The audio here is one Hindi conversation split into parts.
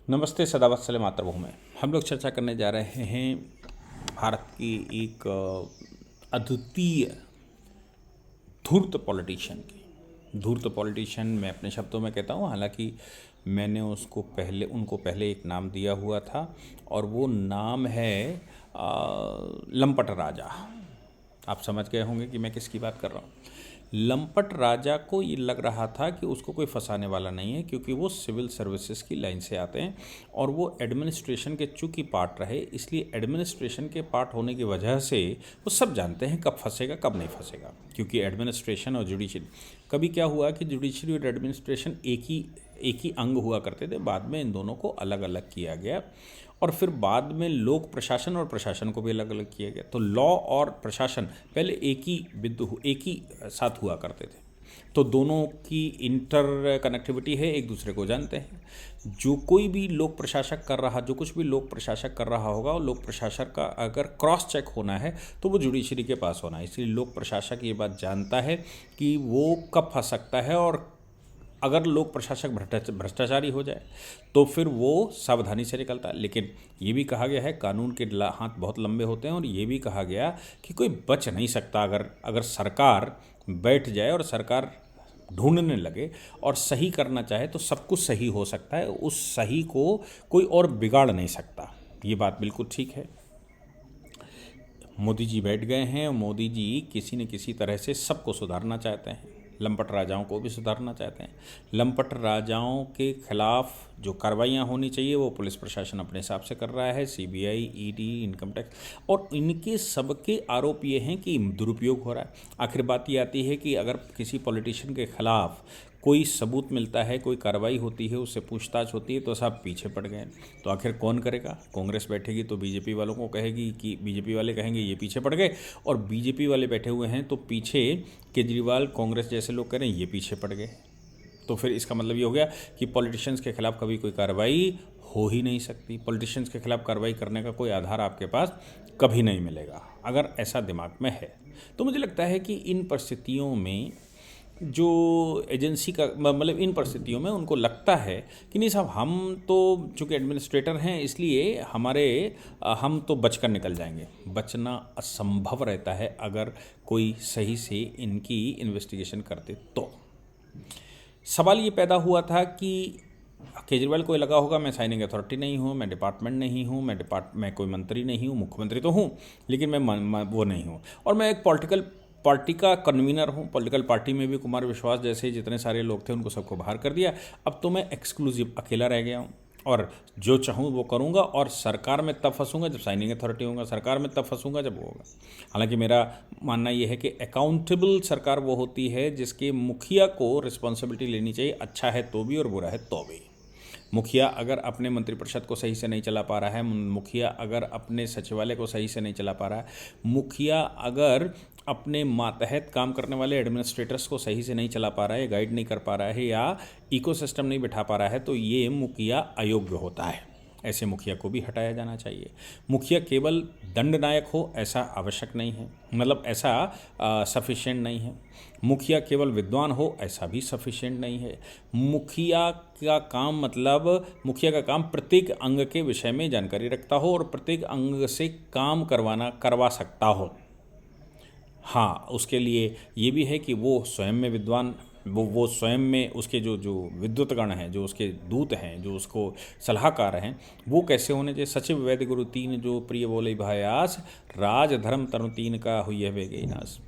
नमस्ते सदावत्सले मातृभूमि। हम लोग चर्चा करने जा रहे हैं भारत की एक अद्वितीय धूर्त पॉलिटिशियन की। धूर्त पॉलिटिशियन मैं अपने शब्दों में कहता हूँ, हालांकि मैंने उनको पहले एक नाम दिया हुआ था और वो नाम है लंपट राजा। आप समझ गए होंगे कि मैं किसकी बात कर रहा हूँ। लंपट राजा को ये लग रहा था कि उसको कोई फंसाने वाला नहीं है, क्योंकि वो सिविल सर्विसेज की लाइन से आते हैं और वो एडमिनिस्ट्रेशन के चूंकि पार्ट रहे, इसलिए एडमिनिस्ट्रेशन के पार्ट होने की वजह से वो सब जानते हैं कब फंसेगा कब नहीं फंसेगा। क्योंकि एडमिनिस्ट्रेशन और जुडिशरी, कभी क्या हुआ कि जुडिशरी और एडमिनिस्ट्रेशन एक ही अंग हुआ करते थे, बाद में इन दोनों को अलग अलग किया गया और फिर बाद में लोक प्रशासन और प्रशासन को भी अलग अलग किया गया। तो लॉ और प्रशासन पहले एक ही साथ हुआ करते थे, तो दोनों की इंटर कनेक्टिविटी है, एक दूसरे को जानते हैं। जो कुछ भी लोक प्रशासक कर रहा होगा, और लोक प्रशासक का अगर क्रॉस चेक होना है तो वो जुडिशरी के पास होना है। इसलिए लोक प्रशासक ये बात जानता है कि वो कब फंस सकता है, और अगर लोक प्रशासक भ्रष्टाचारी हो जाए तो फिर वो सावधानी से निकलता है। लेकिन ये भी कहा गया है, कानून के हाथ बहुत लंबे होते हैं, और ये भी कहा गया कि कोई बच नहीं सकता। अगर सरकार बैठ जाए और सरकार ढूंढने लगे और सही करना चाहे तो सब कुछ सही हो सकता है, उस सही को कोई और बिगाड़ नहीं सकता। ये बात बिल्कुल ठीक है। मोदी जी बैठ गए हैं और मोदी जी किसी न किसी तरह से सबको सुधारना चाहते हैं, लंपट राजाओं को भी सुधारना चाहते हैं। लंपट राजाओं के खिलाफ जो कार्रवाइयाँ होनी चाहिए वो पुलिस प्रशासन अपने हिसाब से कर रहा है, सीबीआई, ईडी, इनकम टैक्स, और इनके सबके आरोप ये हैं कि दुरुपयोग हो रहा है। आखिर बात ये आती है कि अगर किसी पॉलिटिशियन के खिलाफ कोई सबूत मिलता है, कोई कार्रवाई होती है, उससे पूछताछ होती है, तो सब पीछे पड़ गए। तो आखिर कौन करेगा? कांग्रेस बैठेगी तो बीजेपी वालों को कहेगी कि बीजेपी वाले कहेंगे ये पीछे पड़ गए, और बीजेपी वाले बैठे हुए हैं तो पीछे केजरीवाल, कांग्रेस जैसे लोग कह रहे हैं ये पीछे पड़ गए। तो फिर इसका मतलब ये हो गया कि पॉलिटिशियंस के खिलाफ कभी कोई कार्रवाई हो ही नहीं सकती। पॉलिटिशियंस के खिलाफ कार्रवाई करने का कोई आधार आपके पास कभी नहीं मिलेगा, अगर ऐसा दिमाग में है। तो मुझे लगता है कि इन परिस्थितियों में जो एजेंसी का मतलब इन परिस्थितियों में उनको लगता है कि नहीं साहब, हम तो चूँकि एडमिनिस्ट्रेटर हैं, इसलिए हम तो बचकर निकल जाएंगे। बचना असंभव रहता है अगर कोई सही से इनकी इन्वेस्टिगेशन करते तो। सवाल ये पैदा हुआ था कि केजरीवाल को लगा होगा मैं साइनिंग अथॉरिटी नहीं हूँ, मैं डिपार्टमेंट नहीं हूँ, मैं कोई मंत्री नहीं हूँ, मुख्यमंत्री तो हूँ लेकिन मैं वो नहीं हूँ, और मैं एक पॉलिटिकल पार्टी का कन्वीनर हूँ। पॉलिटिकल पार्टी में भी कुमार विश्वास जैसे जितने सारे लोग थे उनको सबको बाहर कर दिया। अब तो मैं एक्सक्लूसिव अकेला रह गया हूँ और जो चाहूँ वो करूँगा, और सरकार में तब फंसूंगा जब साइनिंग अथॉरिटी होगा, सरकार में तब फंसूंगा जब वो होगा। हालांकि मेरा मानना ये है कि अकाउंटेबल सरकार वो होती है जिसके मुखिया को रिस्पॉन्सिबिलिटी लेनी चाहिए, अच्छा है तो भी और बुरा है तो भी। मुखिया अगर अपने मंत्रिपरिषद को सही से नहीं चला पा रहा है, मुखिया अगर अपने सचिवालय को सही से नहीं चला पा रहा है, मुखिया अगर अपने मातहत काम करने वाले एडमिनिस्ट्रेटर्स को सही से नहीं चला पा रहा है, गाइड नहीं कर पा रहा है, या इकोसिस्टम नहीं बिठा पा रहा है, तो ये मुखिया अयोग्य होता है। ऐसे मुखिया को भी हटाया जाना चाहिए। मुखिया केवल दंडनायक हो ऐसा आवश्यक नहीं है, मतलब ऐसा सफिशिएंट नहीं है। मुखिया केवल विद्वान हो ऐसा भी सफिशिएंट नहीं है। मुखिया का काम प्रत्येक अंग के विषय में जानकारी रखता हो और प्रत्येक अंग से काम करवा सकता हो। हाँ, उसके लिए ये भी है कि वो स्वयं में विद्वान, वो स्वयं में उसके जो विद्वतगण हैं, जो उसके दूत हैं, जो उसको सलाहकार हैं, वो कैसे होने चाहिए। सचिव वैद्य गुरु तीन जो प्रिय बोले भायास, राज धर्म तनु तीन का हुई है वेगई नाश।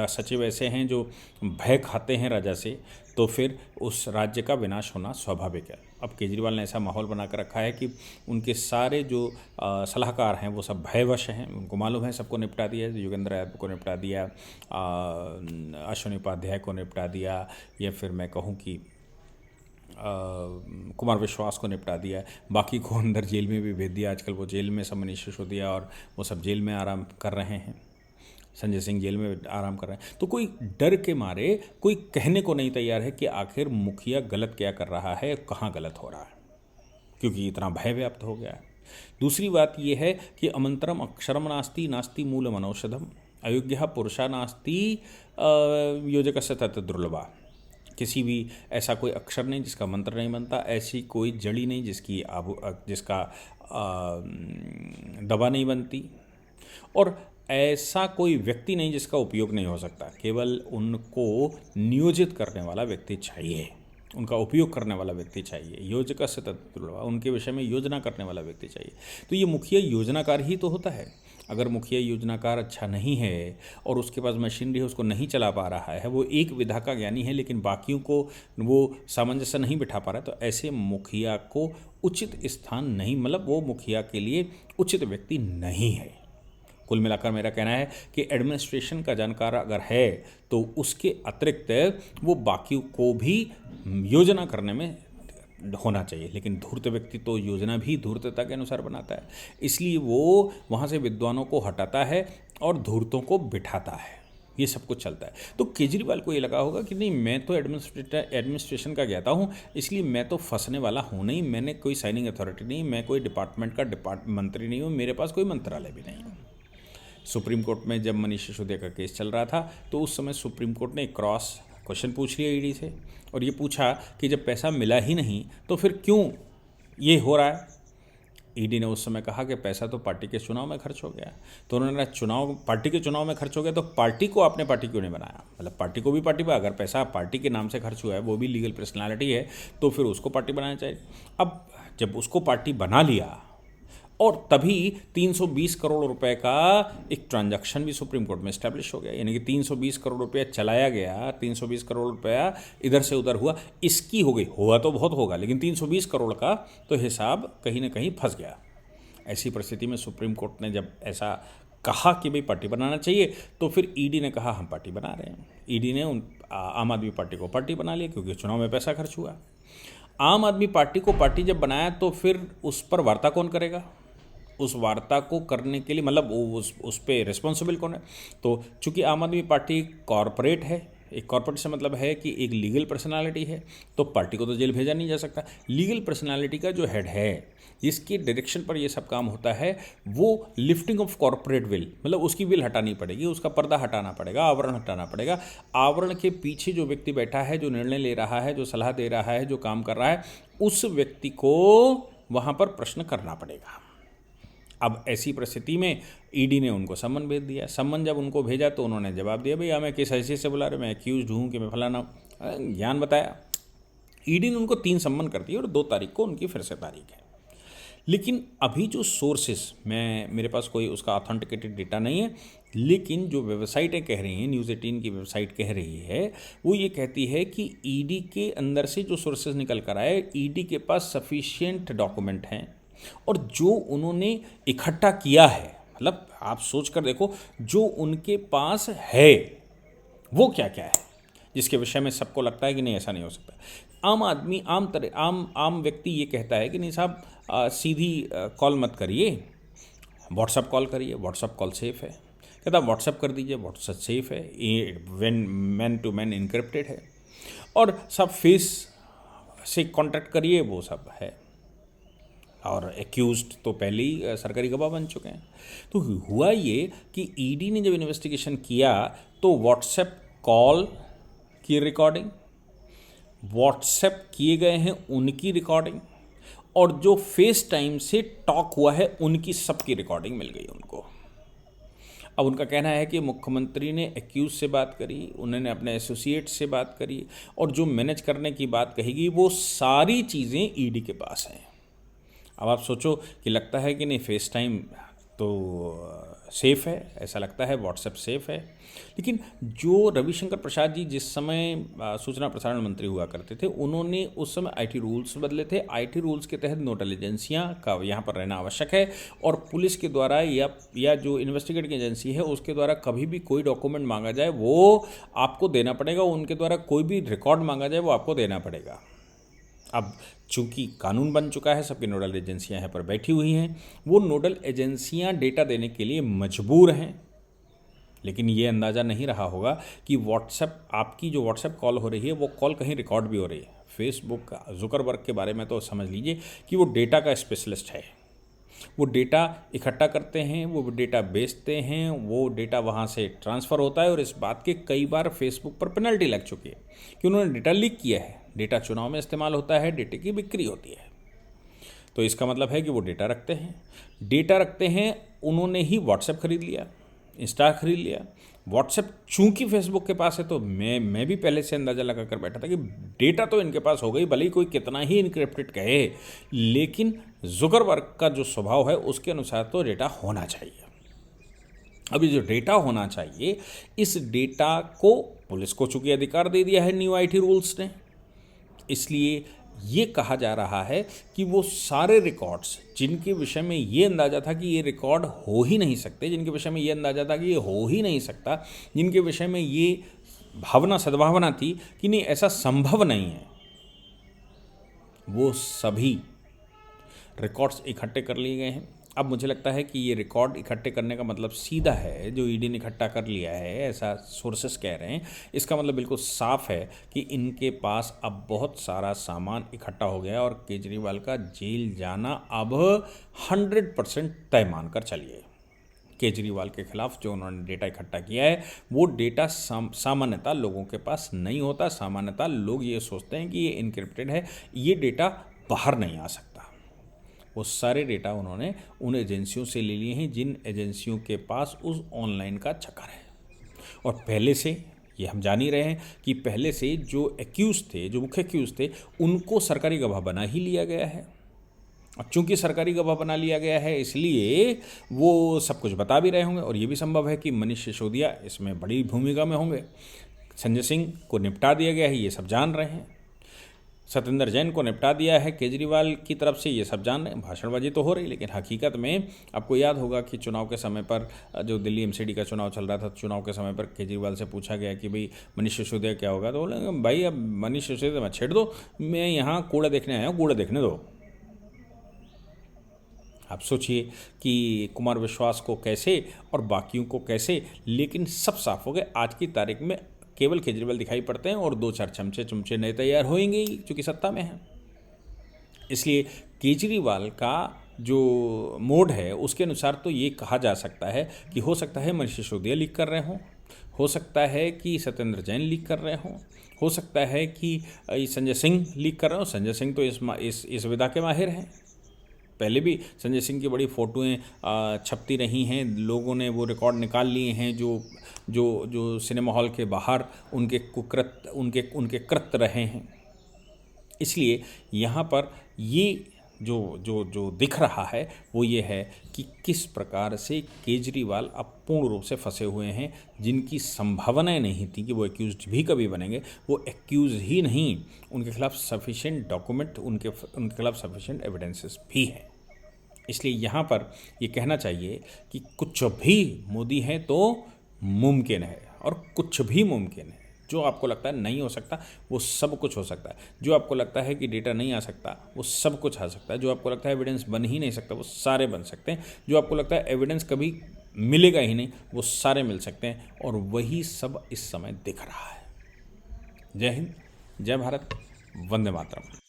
सचिव ऐसे हैं जो भय खाते हैं राजा से, तो फिर उस राज्य का विनाश होना स्वाभाविक है। अब केजरीवाल ने ऐसा माहौल बना कर रखा है कि उनके सारे जो सलाहकार हैं वो सब भयवश हैं। उनको मालूम है सबको निपटा दिया, योगेंद्र यादव को निपटा दिया, अश्विनी उपाध्याय को निपटा दिया, या फिर मैं कहूँ कि कुमार विश्वास को निपटा दिया, बाकी को अंदर जेल में भी भेज दिया। आजकल वो जेल में सब मनीष सिसोदिया और वो सब जेल में आराम कर रहे हैं, संजय सिंह जेल में आराम कर रहे हैं। तो कोई डर के मारे कोई कहने को नहीं तैयार है कि आखिर मुखिया गलत क्या कर रहा है, कहाँ गलत हो रहा है, क्योंकि इतना भय व्याप्त हो गया है। दूसरी बात यह है कि अमंतरम अक्षरम नास्ति नास्ति मूलम अनौषधम अयोग्य पुरुषा नास्ति योजकस्य तत् दुर्लभा। किसी भी ऐसा कोई अक्षर नहीं जिसका मंत्र नहीं बनता, ऐसी कोई जड़ी नहीं जिसका दवा नहीं बनती, और ऐसा कोई व्यक्ति नहीं जिसका उपयोग नहीं हो सकता। केवल उनको नियोजित करने वाला व्यक्ति चाहिए, उनका उपयोग करने वाला व्यक्ति चाहिए। योजकस्य तत्पुरुषः, उनके विषय में योजना करने वाला व्यक्ति चाहिए। तो ये मुखिया योजनाकार ही तो होता है। अगर मुखिया योजनाकार अच्छा नहीं है और उसके पास मशीनरी है, उसको नहीं चला पा रहा है, वो एक विधा का ज्ञानी है लेकिन बाकियों को वो सामंजस्य नहीं बिठा पा रहा है, तो ऐसे मुखिया को उचित स्थान नहीं, मतलब वो मुखिया के लिए उचित व्यक्ति नहीं है। कुल मिलाकर मेरा कहना है कि एडमिनिस्ट्रेशन का जानकार अगर है तो उसके अतिरिक्त वो बाकियों को भी योजना करने में होना चाहिए। लेकिन धूर्त व्यक्ति तो योजना भी धूर्तता के अनुसार बनाता है, इसलिए वो वहाँ से विद्वानों को हटाता है और धूर्तों को बिठाता है। ये सब कुछ चलता है। तो केजरीवाल को ये लगा होगा कि नहीं, मैं तो एडमिनिस्ट्रेशन का ज्ञाता हूँ, इसलिए मैं तो फंसने वाला हूँ नहीं, मैंने कोई साइनिंग अथॉरिटी नहीं, मैं कोई डिपार्टमेंट का मंत्री नहीं हूँ, मेरे पास कोई मंत्रालय भी नहीं है। सुप्रीम कोर्ट में जब मनीष सिसोदिया का केस चल रहा था तो उस समय सुप्रीम कोर्ट ने एक क्रॉस क्वेश्चन पूछ लिया ईडी से, और ये पूछा कि जब पैसा मिला ही नहीं तो फिर क्यों ये हो रहा है। ईडी ने उस समय कहा कि पैसा तो पार्टी के चुनाव में खर्च हो गया। तो उन्होंने पार्टी के चुनाव में खर्च हो गया तो पार्टी को आपने पार्टी क्यों नहीं बनाया, मतलब पार्टी को भी पार्टी पर, अगर पैसा पार्टी के नाम से खर्च हुआ है, वो भी लीगल पर्सनैलिटी है, तो फिर उसको पार्टी बनाना चाहिए। अब जब उसको पार्टी बना लिया और तभी 320 करोड़ रुपए का एक ट्रांजैक्शन भी सुप्रीम कोर्ट में इस्टेब्लिश हो गया, यानी कि 320 करोड़ रुपया चलाया गया, 320 करोड़ रुपया इधर से उधर हुआ, इसकी हो गई, हुआ तो बहुत होगा लेकिन 320 करोड़ का तो हिसाब कहीं ना कहीं फंस गया। ऐसी परिस्थिति में सुप्रीम कोर्ट ने जब ऐसा कहा कि भाई पार्टी बनाना चाहिए, तो फिर ईडी ने कहा हम पार्टी बना रहे हैं। ईडी ने आम आदमी पार्टी को पार्टी बना लिया क्योंकि चुनाव में पैसा खर्च हुआ। आम आदमी पार्टी को पार्टी जब बनाया तो फिर उस पर वार्ता कौन करेगा, उस वार्ता को करने के लिए, मतलब उस पे रिस्पॉन्सिबल कौन है। तो चूंकि आम आदमी पार्टी कॉरपोरेट है, एक कॉरपोरेट से मतलब है कि एक लीगल पर्सनालिटी है, तो पार्टी को तो जेल भेजा नहीं जा सकता। लीगल पर्सनालिटी का जो हेड है जिसके डायरेक्शन पर ये सब काम होता है, वो लिफ्टिंग ऑफ कॉरपोरेट विल, मतलब उसकी विल हटानी पड़ेगी, उसका पर्दा हटाना पड़ेगा, आवरण हटाना पड़ेगा। आवरण के पीछे जो व्यक्ति बैठा है, जो निर्णय ले रहा है, जो सलाह दे रहा है, जो काम कर रहा है, उस व्यक्ति को वहाँ पर प्रश्न करना पड़ेगा। अब ऐसी परिस्थिति में ईडी ने उनको सम्मन भेज दिया। सम्मन जब उनको भेजा तो उन्होंने जवाब दिया, भैया मैं किस हैसियत से बुला रहे, मैं एक्यूज हूँ कि मैं फलाना, ज्ञान बताया। ईडी ने उनको 3 सम्मन कर दिए और 2 तारीख को उनकी फिर से तारीख है। लेकिन अभी जो सोर्सेस, मेरे पास कोई उसका ऑथेंटिकेटेड डेटा नहीं है, लेकिन जो वेबसाइटें कह रही हैं, न्यूज़ 18 की वेबसाइट कह रही है, वो ये कहती है कि ईडी के अंदर से जो सोर्सेज निकल कर आए, ईडी के पास सफिशिएंट डॉक्यूमेंट हैं और जो उन्होंने इकट्ठा किया है, मतलब आप सोच कर देखो जो उनके पास है वो क्या क्या है, जिसके विषय में सबको लगता है कि नहीं ऐसा नहीं हो सकता। आम आदमी, आम व्यक्ति ये कहता है कि नहीं साहब सीधी कॉल मत करिए, व्हाट्सअप कॉल करिए, व्हाट्सअप कॉल सेफ़ है। कहता व्हाट्सअप कर दीजिए, व्हाट्सअप सेफ़ है, ये मैन टू मैन इनक्रिप्टेड है, और सब फेस से कॉन्टैक्ट करिए, वो सब है। और एक्यूज्ड तो पहले ही सरकारी गवाह बन चुके हैं। तो हुआ ये कि ईडी ने जब इन्वेस्टिगेशन किया तो व्हाट्सएप कॉल की रिकॉर्डिंग, व्हाट्सएप किए गए हैं उनकी रिकॉर्डिंग, और जो फेस टाइम से टॉक हुआ है उनकी सबकी रिकॉर्डिंग मिल गई उनको। अब उनका कहना है कि मुख्यमंत्री ने एक्यूज से बात करी, उन्होंने अपने एसोसिएट से बात करी, और जो मैनेज करने की बात कही वो सारी चीज़ें ईडी के पास हैं। अब आप सोचो कि लगता है कि नहीं फेस टाइम तो सेफ़ है, ऐसा लगता है व्हाट्सएप सेफ़ है, लेकिन जो रविशंकर प्रसाद जी जिस समय सूचना प्रसारण मंत्री हुआ करते थे, उन्होंने उस समय आईटी रूल्स बदले थे। आईटी रूल्स के तहत नोडल एजेंसियां का यहाँ पर रहना आवश्यक है, और पुलिस के द्वारा या जो इन्वेस्टिगेटिंग एजेंसी है उसके द्वारा कभी भी कोई डॉक्यूमेंट मांगा जाए वो आपको देना पड़ेगा, उनके द्वारा कोई भी रिकॉर्ड मांगा जाए वो आपको देना पड़ेगा। अब चूंकि कानून बन चुका है, सबकी नोडल एजेंसियां यहाँ पर बैठी हुई हैं, वो नोडल एजेंसियां डेटा देने के लिए मजबूर हैं, लेकिन ये अंदाज़ा नहीं रहा होगा कि आपकी जो व्हाट्सएप कॉल हो रही है वो कॉल कहीं रिकॉर्ड भी हो रही है। फेसबुक जुकरबर्ग के बारे में तो समझ लीजिए कि वो डेटा का स्पेशलिस्ट है, वो डेटा इकट्ठा करते हैं, वो डेटा बेचते हैं, वो डेटा वहाँ से ट्रांसफ़र होता है और इस बात के कई बार फेसबुक पर पेनल्टी लग चुकी है कि उन्होंने डेटा लीक किया है। डेटा चुनाव में इस्तेमाल होता है, डेटे की बिक्री होती है। तो इसका मतलब है कि वो डेटा रखते हैं। उन्होंने ही व्हाट्सएप खरीद लिया, इंस्टा खरीद लिया। व्हाट्सएप चूंकि फेसबुक के पास है तो मैं भी पहले से अंदाज़ा लगा कर बैठा था कि डेटा तो इनके पास हो गई, भले ही कोई कितना ही इनक्रिप्टेड कहे, लेकिन जुकरबर्ग का जो स्वभाव है उसके अनुसार तो डेटा होना चाहिए। अभी जो डेटा होना चाहिए, इस डेटा को पुलिस को चूंकि अधिकार दे दिया है न्यू आईटी रूल्स ने, इसलिए ये कहा जा रहा है कि वो सारे रिकॉर्ड्स जिनके विषय में ये अंदाज़ा था कि ये रिकॉर्ड हो ही नहीं सकते, जिनके विषय में ये अंदाज़ा था कि ये हो ही नहीं सकता, जिनके विषय में ये सद्भावना थी कि नहीं ऐसा संभव नहीं है, वो सभी रिकॉर्ड्स इकट्ठे कर लिए गए हैं। अब मुझे लगता है कि ये रिकॉर्ड इकट्ठे करने का मतलब सीधा है, जो ईडी ने इकट्ठा कर लिया है, ऐसा सोर्सेस कह रहे हैं, इसका मतलब बिल्कुल साफ है कि इनके पास अब बहुत सारा सामान इकट्ठा हो गया और केजरीवाल का जेल जाना अब 100% तय मानकर चलिए। केजरीवाल के खिलाफ जो उन्होंने डेटा इकट्ठा किया है वो डेटा सामान्यतः लोगों के पास नहीं होता। सामान्यतः लोग ये सोचते हैं कि ये इनक्रिप्टेड है, ये डेटा बाहर नहीं आ सकता। वो सारे डेटा उन्होंने उन एजेंसियों से ले लिए हैं जिन एजेंसियों के पास उस ऑनलाइन का चक्कर है। और पहले से ये हम जान ही रहे हैं कि पहले से जो एक्यूज़ थे, जो मुख्य एक्यूज़ थे, उनको सरकारी गवाह बना ही लिया गया है। अब चूंकि सरकारी गवाह बना लिया गया है इसलिए वो सब कुछ बता भी रहे होंगे और ये भी संभव है कि मनीष सिसोदिया इसमें बड़ी भूमिका में होंगे। संजय सिंह को निपटा दिया गया है, ये सब जान रहे हैं। सत्येंद्र जैन को निपटा दिया है केजरीवाल की तरफ से, ये सब जान रहे हैं। भाषणबाजी तो हो रही, लेकिन हकीकत में आपको याद होगा कि चुनाव के समय पर जो दिल्ली एमसीडी का चुनाव चल रहा था, चुनाव के समय पर केजरीवाल से पूछा गया कि भाई मनीष सिसोदिया क्या होगा, तो बोले भाई अब मनीष सिसोदिया मत छेड़ दो, मैं यहाँ कूड़ा देखने आया हूँ, कूड़ा देखने दो। आप सोचिए कि कुमार विश्वास को कैसे और बाकियों को कैसे, लेकिन सब साफ हो गए। आज की तारीख में केवल केजरीवाल दिखाई पड़ते हैं और 2-4 चमचे नए तैयार होंगे ही, चूँकि सत्ता में हैं। इसलिए केजरीवाल का जो मोड है उसके अनुसार तो ये कहा जा सकता है कि हो सकता है मनीष सिसोदिया लीक कर रहे हों, हो सकता है कि सत्येंद्र जैन लीक कर रहे हों, हो सकता है कि संजय सिंह लीक कर रहे हों। संजय सिंह तो इस विधा के माहिर हैं। पहले भी संजय सिंह की बड़ी फ़ोटोएं छपती रही हैं, लोगों ने वो रिकॉर्ड निकाल लिए हैं जो सिनेमा हॉल के बाहर उनके कृत्य रहे हैं। इसलिए यहाँ पर ये जो दिख रहा है वो ये है कि किस प्रकार से केजरीवाल अब पूर्ण रूप से फंसे हुए हैं, जिनकी संभावनाएं नहीं थी कि वो एक्यूज़ड भी कभी बनेंगे, वो एक्यूज़ ही नहीं, उनके खिलाफ सफिशिएंट डॉक्यूमेंट, उनके खिलाफ सफिशिएंट एविडेंसेस भी हैं। इसलिए यहाँ पर ये कहना चाहिए कि कुछ भी मोदी है तो मुमकिन है और कुछ भी मुमकिन है। जो आपको लगता है नहीं हो सकता वो सब कुछ हो सकता है, जो आपको लगता है कि डेटा नहीं आ सकता वो सब कुछ आ सकता है, जो आपको लगता है एविडेंस बन ही नहीं सकता वो सारे बन सकते हैं, जो आपको लगता है एविडेंस कभी मिलेगा ही नहीं वो सारे मिल सकते हैं। और वही सब इस समय दिख रहा है। जय हिंद, जय भारत, वंदे मातरम।